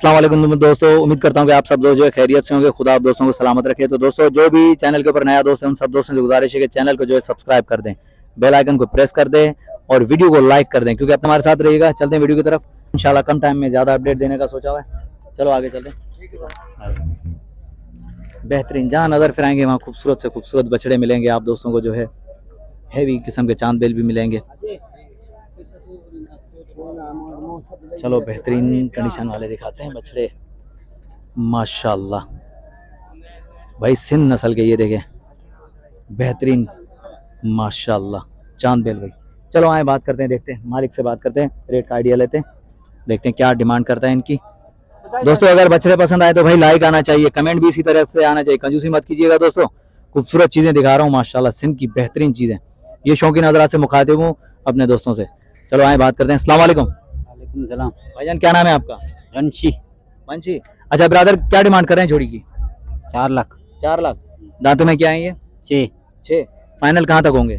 अस्सलाम वालेकुम दोस्तों, उम्मीद करता हूँ कि आप सब दोस्त जो है खैरियत से होंगे। खुदा आप दोस्तों को सलामत रखे। तो दोस्तों, जो भी चैनल के ऊपर नया दोस्त है उन सब दोस्तों से गुजारिश है कि चैनल को जो है सब्सक्राइब कर दें, बेल आइकन को प्रेस कर दें और वीडियो को लाइक कर दें, क्योंकि आप हमारे साथ रहिएगा। चलते हैं वीडियो की तरफ। इंशाल्लाह कम टाइम में ज़्यादा अपडेट देने का सोचा हुआ है। चलो आगे चलते हैं। बेहतरीन जहाँ नज़र फिराएंगे वहाँ खूबसूरत से खूबसूरत बछड़े मिलेंगे आप दोस्तों को, जो है हैवी किस्म के चांद बेल भी मिलेंगे। चलो बेहतरीन कंडीशन वाले दिखाते हैं बछड़े। माशाल्लाह भाई, सिंध नस्ल के ये देखें, बेहतरीन माशाल्लाह चांद बेल भाई। चलो आए बात करते हैं, देखते हैं मालिक से बात करते हैं, रेट का आइडिया लेते हैं, देखते हैं क्या डिमांड करता है इनकी। दोस्तों अगर बछड़े पसंद आए तो भाई लाइक आना चाहिए, कमेंट भी इसी तरह से आना चाहिए, कंजूसी मत कीजिएगा दोस्तों। खूबसूरत चीज़ें दिखा रहा हूँ माशाल्लाह, सिंध की बेहतरीन चीज़ें। ये शौकीन हज़रात से मुखातिब हूँ अपने दोस्तों से। चलो आए बात करते हैं। अस्सलाम वालेकुम। वालेकुम सलाम। भाईजान क्या नाम है आपका? रंशी। वंशी। अच्छा ब्रदर, क्या डिमांड कर रहे हैं जोड़ी की? 4 लाख। 4 लाख। दांतों में क्या है ये? 6। फाइनल कहाँ तक होंगे?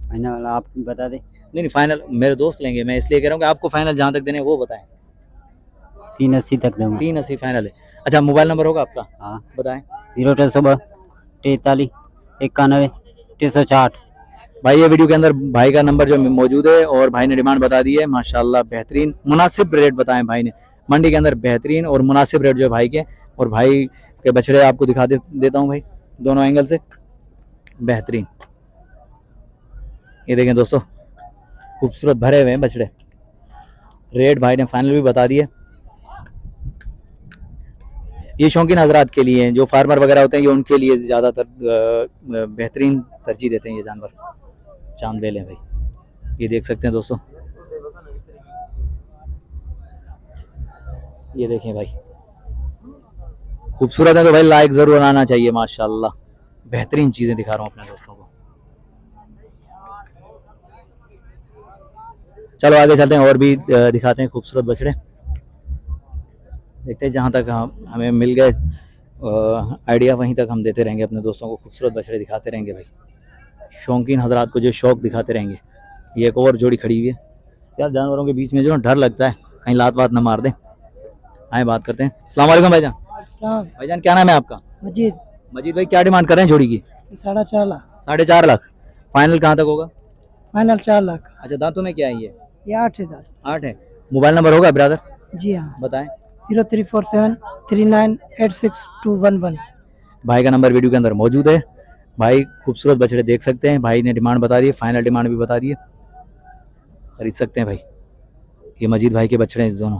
फाइनल आप बता दे। नहीं फाइनल मेरे दोस्त लेंगे, मैं इसलिए कह रहा हूँ कि आपको फाइनल जहाँ तक देने हैं वो बताएं। 380 तक दूंगा। 380 फाइनल है। अच्छा मोबाइल नंबर होगा आपका? हाँ बताएं। 0362 43 91 360। भाई ये वीडियो के अंदर भाई का नंबर जो मौजूद है और भाई ने डिमांड बता दी है माशाल्लाह, बेहतरीन मुनासिब रेट बताएं भाई ने। मंडी के अंदर बेहतरीन और मुनासिब रेट जो है भाई के, और भाई के बछड़े आपको दिखा देता हूँ भाई दोनों एंगल से, बेहतरीन। ये देखें दोस्तों, खूबसूरत भरे हुए हैं बछड़े। रेट भाई ने फाइनल भी बता दिए। ये शौकीन हजरात के लिए हैं, जो फार्मर वगैरह होते हैं ये उनके लिए ज़्यादातर बेहतरीन तरजीह देते हैं ये जानवर। चांद बेल है भाई, ये देख सकते हैं दोस्तों, ये देखें भाई खूबसूरत है तो भाई लाइक ज़रूर आना चाहिए। माशाल्लाह बेहतरीन चीज़ें दिखा रहा हूँ अपने दोस्तों को। चलो आगे चलते हैं और भी दिखाते हैं खूबसूरत बछड़े। देखते हैं जहाँ तक हमें मिल गए आइडिया वहीं तक हम देते रहेंगे अपने दोस्तों को, खूबसूरत बछड़े दिखाते रहेंगे भाई। शौकीन हजरात को जो शौक दिखाते रहेंगे। ये एक और जोड़ी खड़ी हुई है यार, जानवरों के बीच में जो डर लगता है कहीं लात वात ना मार दे। आए बात करते हैं। अस्सलाम वालेकुम भाईजान। भाईजान क्या नाम है आपका? मजीद। मजीद भाई क्या डिमांड कर रहे हैं जोड़ी की? 4.5 लाख। 4.5 लाख। फाइनल कहाँ तक होगा? फाइनल 4 लाख। अच्छा दांतों में क्या है ये? 8 है दादा। 8 है। मोबाइल नंबर होगा ब्रदर? जी हाँ, बताएं। 0347 3986 भाई का नंबर वीडियो के अंदर मौजूद है। भाई खूबसूरत बछड़े देख सकते हैं, भाई ने डिमांड बता दी है, फाइनल डिमांड भी बता दी है, खरीद सकते हैं भाई। ये मजीद भाई के बछड़े हैं दोनों।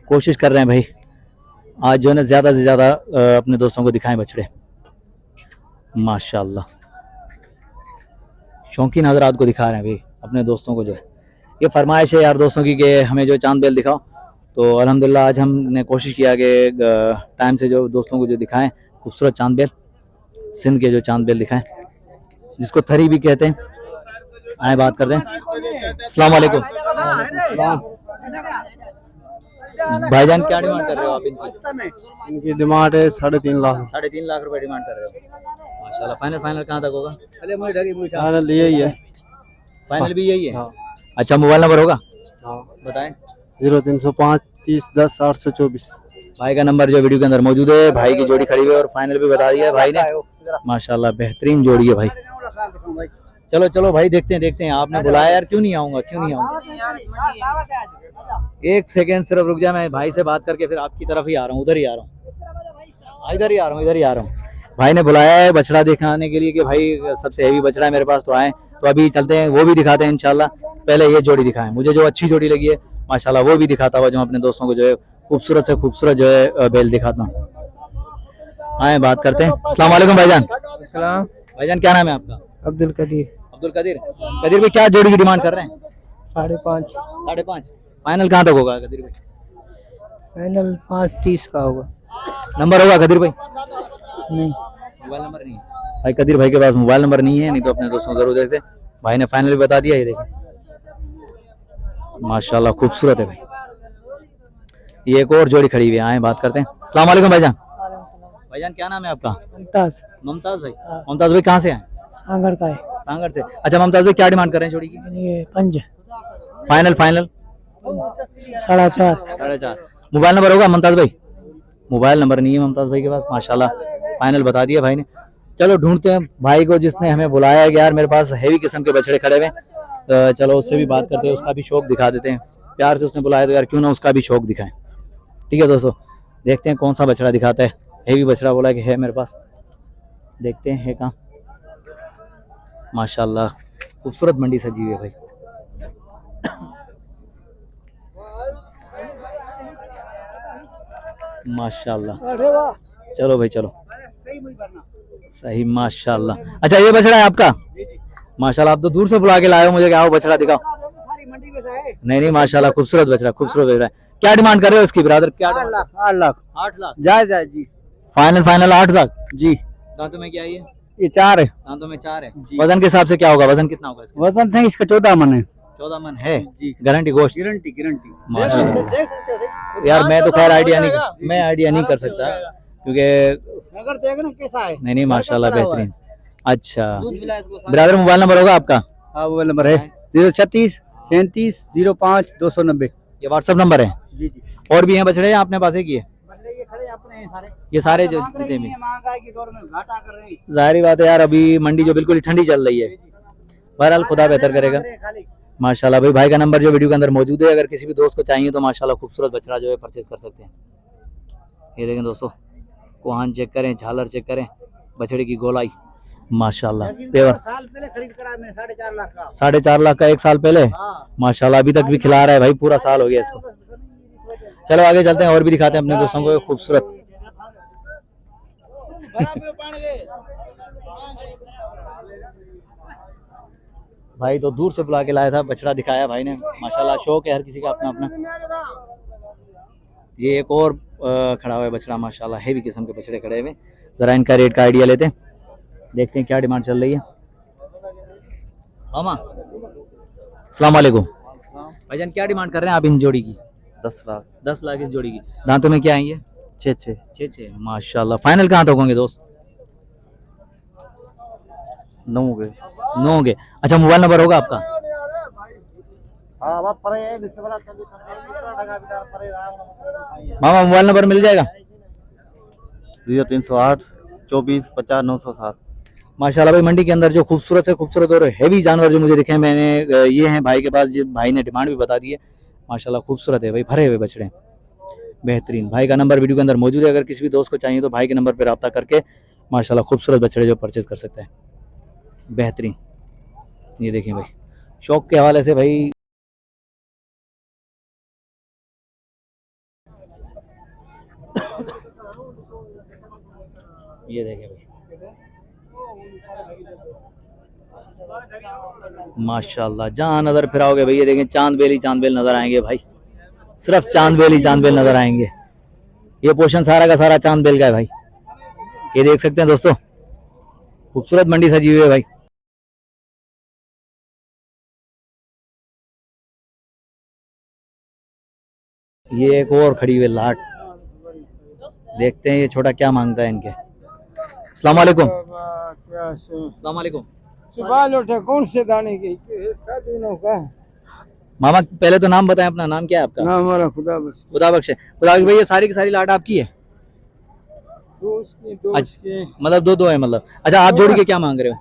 कोशिश कर रहे हैं भाई आज जो है ना ज़्यादा से ज़्यादा अपने दोस्तों को दिखाएं बछड़े। माशाल्लाह शौकीन हजरात को दिखा रहे हैं भाई अपने दोस्तों को। जो है ये फरमाइश है यार दोस्तों की कि हमें जो चांद बेल दिखाओ, तो अल्हम्दुलिल्लाह आज हमने कोशिश किया कि टाइम से जो दोस्तों को जो दिखाएं खूबसूरत चांद बेल, सिंध के जो चांद बेल दिखाएं, जिसको थरी भी कहते हैं। आए बात करते हैं। अस्सलाम वालेकुम। भाईजान क्या डिमांड कर रहे हो आप इनकी? इनकी डिमांड है 3.5 लाख। 3.5 लाख रुपए डिमांड कर रहे हो माशाल्लाह। फाइनल कहाँ तक होगा? फाइनल यही है। फाइनल भी यही है। हाँ। अच्छा मोबाइल नंबर होगा? हाँ। बताएं। 0305 30 10 824। भाई का नंबर जो वीडियो के अंदर मौजूद है। भाई की जोड़ी खड़ी हुई है और फाइनल भी बता दिया है भाई ने। माशाल्लाह बेहतरीन जोड़ी है भाई। चलो चलो भाई देखते हैं आपने बुलाया यार, क्यों नहीं आऊंगा, क्यों नहीं आऊंगा। एक सेकेंड सिर्फ रुक जा, मैं भाई से बात करके फिर आपकी तरफ ही आ रहा हूँ, उधर ही आ रहा हूँ, इधर ही आ रहा हूँ। भाई ने बुलाया है बछड़ा दिखाने के लिए कि भाई सबसे हैवी बछड़ा है मेरे पास, तो आए तो अभी चलते हैं, वो भी दिखाते हैं इंशाल्लाह। पहले ये जोड़ी दिखाएं, मुझे जो अच्छी जोड़ी लगी है माशाल्लाह वो भी दिखाता हुआ जो अपने दोस्तों को जो है खूबसूरत से खूबसूरत जो है बेल दिखाता हूँ। आए बात करते हैं। अस्सलाम वालेकुम भाईजान। भाईजान क्या नाम है आपका? अब्दुल कदीर। अब्दुल कदीर। कदीर भाई क्या जोड़ी की डिमांड कर रहे हैं? 5.5। 5.5। फाइनल कहाँ तक होगा कदीर भाई? फाइनल 5.30 का होगा। नंबर होगा कदीर भाई? नहीं, मोबाइल नंबर नहीं है भाई, कदीर भाई के पास मोबाइल नंबर नहीं है, नहीं तो अपने दोस्तों को जरूर देखते। भाई ने फाइनल भी बता दिया। ये देखें माशाल्लाह खूबसूरत है भाई। ये एक और जोड़ी खड़ी हुई है, आए बात करते हैं। अस्सलाम वालेकुम भाईजान। भाईजान क्या नाम है आपका? मुमताज। मुमताज भाई। मुमताज भाई कहाँ से आए? सांगड़ का है। सांगड़ से। अच्छा मुमताज भाई क्या डिमांड कर रहे हैं जोड़ी की? ये 5। फाइनल 4.5। 4.5। मोबाइल नंबर होगा मुमताज भाई? मोबाइल नंबर नहीं है मुमताज भाई के पास। माशाल्लाह फाइनल बता दिया भाई ने। चलो ढूंढते हैं भाई को जिसने हमें बुलाया है कि यार मेरे पास हैवी किस्म के बछड़े खड़े हुए हैं। तो चलो उससे भी बात करते हैं, उसका भी शौक दिखा देते हैं। प्यार से उसने बुलाया तो यार क्यों ना उसका भी शौक दिखाएं। ठीक है दोस्तों, देखते हैं कौन सा बछड़ा दिखाता है। हैवी बछड़ा बोला कि है मेरे पास, देखते हैं है कहाँ। माशाल्लाह खूबसूरत मंडी सजी हुई है भाई। माशाल्लाह, चलो भाई चलो, सही माशाल्लाह। अच्छा ये बछड़ा है आपका? माशाल्लाह, आप तो दूर से बुला के लाए हो मुझे कि आओ बछड़ा दिखाओ। नहीं नहीं माशाल्लाह, खूबसूरत बछड़ा, खूबसूरत बछड़ा है। क्या डिमांड कर रहे हो इसकी ब्रदर? क्या 8 लाख 8 लाख 8 लाख जायज है जी। फाइनल? फाइनल 8 लाख जी। दांतों में क्या है ये 4 है। दांतों में 4 है। जी। वजन के हिसाब से क्या होगा? वजन कितना होगा इसका? वजन से इसका 14 मन है। 14 मन है जी। गारंटी गोश्त? Guarantee guarantee. माशाल्लाह यार मैं तो खैर आइडिया नहीं कर सकता क्योंकि अगर देखना कैसा है। नहीं माशाल्लाह बेहतरीन। अच्छा ब्रदर मोबाइल नंबर होगा आपका? हाँ मोबाइल नंबर है 036 37 05 290। ये व्हाट्सएप नंबर है? जी जी। और भी हैं बछड़े या आपने पास एक ही है? ये खड़े अपने हैं सारे। ये सारे जो जितने भी? महंगाई के दौर में घाटा कर रहे हैं। जाहिर बात है यार, अभी मंडी जो बिल्कुल ही ठंडी चल रही है। बहरहाल खुदा बेहतर करेगा। माशाल्लाह भाई, भाई का नंबर जो वीडियो के अंदर मौजूद है, अगर किसी भी दोस्त को चाहिए तो माशाल्लाह खूबसूरत बछड़ा जो है परचेज कर सकते हैं। ये देखें दोस्तों, कोहान चेक करें, झालर चेक करें, बछड़े की गोलाई माशाल्लाह। पेवर साल पहले खरीद करा मैं 4.5 लाख का। 4.5 लाख का 1 साल पहले? हाँ। माशाल्लाह अभी तक भी खिला रहा है भाई, पूरा साल हो गया इसको। चलो आगे चलते हैं और भी दिखाते हैं अपने दोस्तों को खूबसूरत। भाई तो दूर से बुला के लाया था, बछड़ा दिखाया भाई ने। माशाल्लाह शौक है हर किसी का अपना अपना। ये एक और खड़ा हुआ है बछड़ा माशाल्लाह, हैवी किस्म के बछड़े खड़े हुए। जरा इनका रेट का आइडिया लेते हैं, देखते हैं क्या डिमांड चल रही है। मामा अस्सलाम वालेकुम भाईजान, क्या डिमांड कर रहे हैं आप इन जोड़ी की? 10 लाख 10 लाख इस जोड़ी की। दांतों में क्या है ये? 6 6 माशाल्लाह। फाइनल कहाँ तक होंगे दोस्त? 9 गए। 9 होंगे। अच्छा मोबाइल नंबर होगा आपका? मामा मोबाइल नंबर मिल जाएगा? 0308 24 50 907। माशाल्लाह भाई, मंडी के अंदर जो खूबसूरत से खूबसूरत और हैवी जानवर जो मुझे दिखे मैंने ये हैं भाई के पास, जिस भाई ने डिमांड भी बता दी है। माशाल्लाह खूबसूरत है भाई, भरे हुए बछड़े बेहतरीन। भाई का नंबर वीडियो के अंदर मौजूद है, अगर किसी भी दोस्त को चाहिए तो भाई के नंबर पर रब्ता करके माशाल्लाह खूबसूरत बछड़े जो परचेज कर सकते हैं बेहतरीन। ये देखें भाई, शौक के हवाले से भाई ये देखें भाई माशाल्लाह, जहाँ नजर फिराओगे भाई ये देखें चांद बेल नजर आएंगे भाई, सिर्फ चांद बेल नजर आएंगे। ये पोर्शन सारा का सारा चांद बेल का है भाई। ये देख सकते हैं दोस्तों, खूबसूरत मंडी सजी हुई है भाई। ये एक और खड़ी हुई लाट, देखते हैं ये छोटा क्या मांगता है इनके। अस्सलाम वालेकुम। अस्सलाम वालेकुम। सुबह उठे कौन से दाने की का? मामा पहले तो नाम बताएं अपना, नाम क्या है आपका? नाम हमारा खुदा बख्श। खुदा बख्श है। खुदा बख्श भाई, ये सारी की सारी लाट आपकी है? दोस्त के मतलब दो है मतलब। अच्छा आप जोड़ी के क्या मांग रहे हो?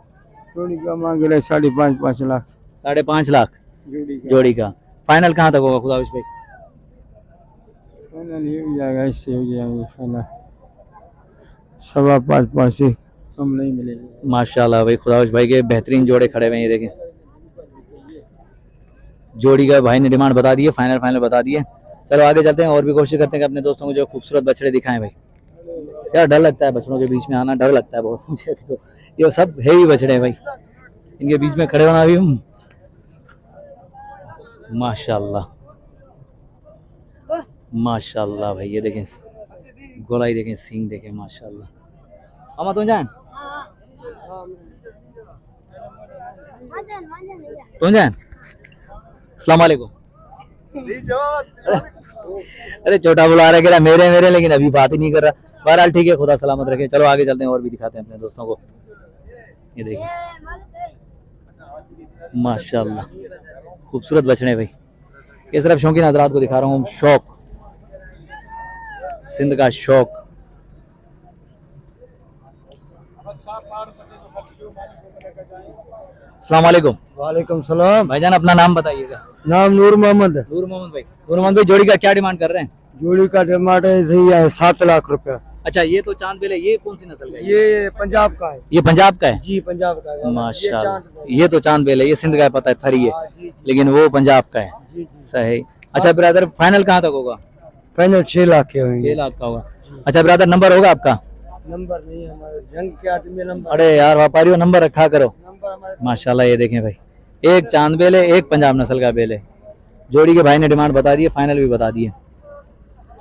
जोड़ी का मांग रहे 5.5 लाख। 5.5 लाख जोड़ी का। फाइनल कहाँ तक होगा खुदा बख्श भाई? फाइनल ये हो जाएगा, इससे हो जाएंगे फाइनल 5.25 से कम नहीं मिलेगी। माशाल्लाह भाई, खुदा बख्श भाई के बेहतरीन जोड़े खड़े हुए हैं। ये देखें, जोड़ी का भाई ने डिमांड बता दी है, फाइनल बता दी है। चलो आगे चलते हैं और भी कोशिश करते हैं कि अपने दोस्तों को जो खूबसूरत बछड़े दिखाएं भाई। यार डर लगता है बछड़ों के बीच में आना, डर लगता है बहुत मुझे। तो ये सब हैवी बछड़े हैं भाई, इनके बीच में खड़े होना भी माशाल्लाह माशाल्लाह भाई। ये देखें गोलाई देखें, सींग देखें माशाल्लाह। अमा तुम जान अस्सलाम वालेकुम। अरे छोटा बुला रहा है, कह रहा मेरे लेकिन अभी बात ही नहीं कर रहा। बहरहाल ठीक है, खुदा सलामत रखे। चलो आगे चलते हैं और भी दिखाते हैं अपने दोस्तों को। ये देखिए माशाल्लाह खूबसूरत बछड़े भाई। कि सिर्फ शौकीन हजरात को दिखा रहा हूँ। शौक, सिंध का शौक। अस्सलाम वालेकुम। वालेकुम सलाम। भाईजान अपना नाम बताइएगा। नाम नूर मोहम्मद। नूर मोहम्मद भाई। नूर मोहम्मद भाई, जोड़ी का क्या डिमांड कर रहे हैं? जोड़ी का टमाटर सही है 7 लाख रुपया। अच्छा, ये तो चांद बेल है, ये कौन सी नस्ल का है? ये पंजाब का है। ये पंजाब का है। जी पंजाब का है। माशाल्लाह, ये तो चांद बेल है, ये सिंध का है, पता है थरी है, जी लेकिन वो पंजाब का है। जी जी। सही। अच्छा ब्रदर, फाइनल कहाँ तक होगा? फाइनल 6 लाख के होंगे। 6 लाख का होगा। अच्छा ब्रदर, नंबर होगा आपका? नंबर नहीं है हमारे, जंग के आदमी नंबर। अरे यार व्यापारियों, नंबर रखा करो। नंबर हमारे माशाल्लाह, ये देखें भाई, एक चांद बेल है, एक पंजाब नस्ल का बेल है। जोड़ी के भाई ने डिमांड बता दी है, फाइनल भी बता दी है।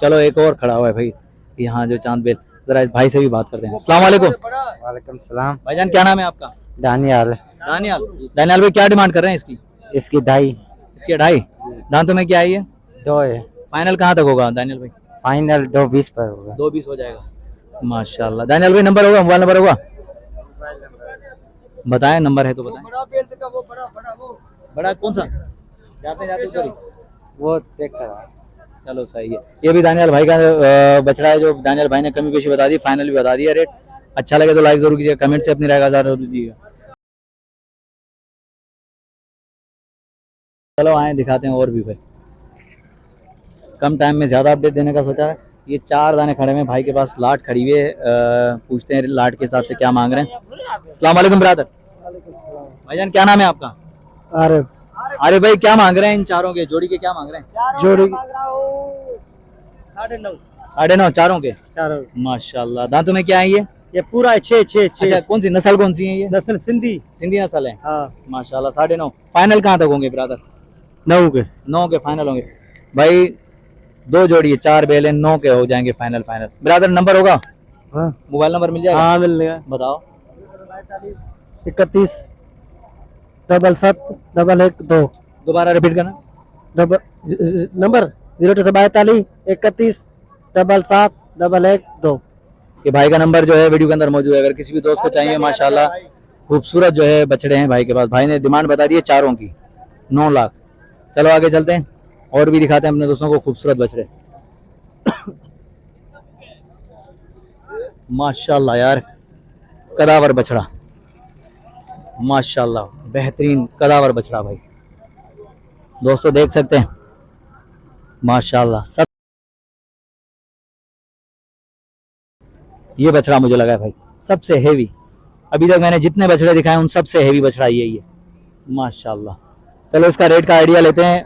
चलो एक और खड़ा हुआ है भाई यहाँ जो चांद बेल, जरा इस भाई से भी बात करते हैं। अस्सलाम वालेकुम। वालेकुम सलाम। भाईजान क्या नाम है आपका? दानियाल। दानियाल। दानियाल भाई क्या डिमांड कर रहे हैं इसकी? इसकी 2.5। इसकी 2.5। दांतों में क्या आई है? 2 है। फाइनल कहाँ तक होगा दानियाल भाई? फाइनल 2.20 पर होगा। 2.20 हो जाएगा। माशाल्लाह। दानियाल भाई नंबर होगा, मोबाइल नंबर होगा? बताएं, नंबर है तो बताएं। बड़ा कौन सा? जाते जाते उधर ही। वो देख कर चलो सही है। ये भी दानियाल भाई का बछड़ा है, जो दानियाल भाई ने कमी पेशी बता दी, फाइनल भी बता दिया रेट। अच्छा लगे तो लाइक जरूर कीजिएगा, कमेंट से अपनी राय का इज़हार जरूर दीजिएगा। चलो आए दिखाते हैं और भी भाई। कम टाइम में ज्यादा अपडेट देने का सोचा है। ये 4 दाने खड़े हैं भाई के पास, लाट खड़ी हुई है। पूछते हैं लाट के हिसाब से क्या मांग रहे हैं। अस्सलाम वालेकुम ब्रदर। भाईजान क्या नाम है आपका? अरे अरे भाई क्या मांग रहे हैं इन चारों के, जोड़ी के क्या मांग रहे हैं? जोड़ी 9.5। 9.5 चारों के। चारों माशाल्लाह। दांतों में क्या है ये? ये पूरा 6 अच्छा, कौन सी नस्ल, कौन सी है ये? नस्ल सिंधी। सिंधी नस्ल है। हाँ। माशाल्लाह। 9.5 फाइनल कहाँ तक होंगे ब्रदर? 9 के। 9 के फाइनल होंगे भाई। 2 जोड़ी है, 4 बेल है, 9 के हो जाएंगे फाइनल। फाइनल ब्रदर नंबर होगा? हाँ मोबाइल नंबर मिल जाएगा? हाँ मिल गया। बताओ। 31 77 112। दोबारा रिपीट करना। नंबर 0242 31 77 112। ये भाई का नंबर जो है वीडियो के अंदर मौजूद है, अगर किसी भी दोस्त को चाहिए। माशाल्लाह खूबसूरत जो है बछड़े हैं भाई के पास। भाई ने डिमांड बता दी है चारों की 9 लाख। चलो आगे चलते हैं और भी दिखाते हैं अपने दोस्तों को खूबसूरत बछड़े। माशाल्लाह यार, कदावर बछड़ा, माशाल्लाह बेहतरीन कदावर बछड़ा भाई। दोस्तों देख सकते हैं माशाल्लाह। सब ये बछड़ा मुझे लगा है भाई सबसे हेवी, अभी तक मैंने जितने बछड़े दिखाए उन सबसे हेवी बछड़ा यही है माशाल्लाह। चलो इसका रेट का आइडिया लेते हैं,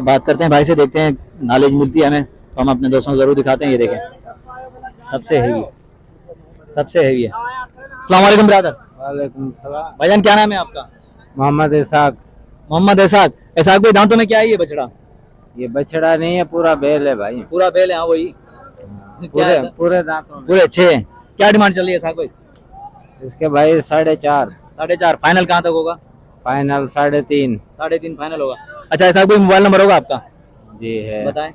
बात करते हैं भाई से, देखते हैं नॉलेज मिलती है हमें तो हम अपने दोस्तों को जरूर दिखाते हैं। ये देखें सबसे हेवी, सबसे हेवी है। अस्सलाम वालेकुम ब्रदर। वालेकुम सलाम। भाईजान क्या नाम है आपका? मोहम्मद इसाक। मोहम्मद इसाक। इसाक भाई दांतों में क्या है ये बछड़ा? ये बछड़ा नहीं है, पूरा बैल है भाई। पूरा बेल है। हाँ वही पूरे पूरे दांतों में। पूरे 6। क्या डिमांड चल रही है इसाक भाई? इसके भाई 4.5। 4.5 फाइनल कहाँ तक होगा? फाइनल 3.5। 3.5 फाइनल होगा। अच्छा इसाक भाई मोबाइल नंबर होगा आपका? जी है। बताएं।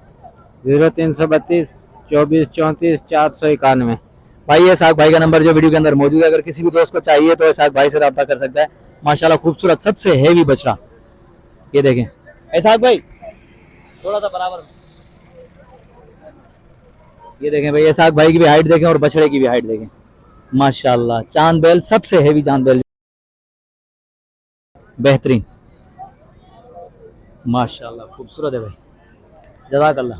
0332 24 34 491। भाई ये इसाक भाई का नंबर जो वीडियो के अंदर मौजूद है, अगर किसी भी दोस्त को चाहिए तो इसाक भाई से रब्ता कर सकता है। माशाल्लाह खूबसूरत सबसे हेवी बछड़ा। ये देखें इसाक भाई थोड़ा सा बराबर। ये देखें भाई इसाक भाई की भी हाइट देखें और बछड़े की भी हाइट देखें माशाल्लाह। चांद बेल सबसे हेवी चांद बेल, बेहतरीन माशाल्लाह खूबसूरत है भाई, जज़ाकल्लाह।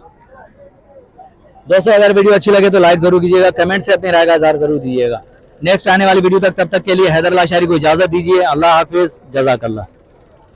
दोस्तों अगर वीडियो अच्छी लगे तो लाइक जरूर कीजिएगा, कमेंट से अपनी राय का इज़हार जरूर दीजिएगा। नेक्स्ट आने वाली वीडियो तक, तब तक के लिए हैदर लाशारी को इजाजत दीजिए। अल्लाह हाफिज, जज़ाकल्लाह।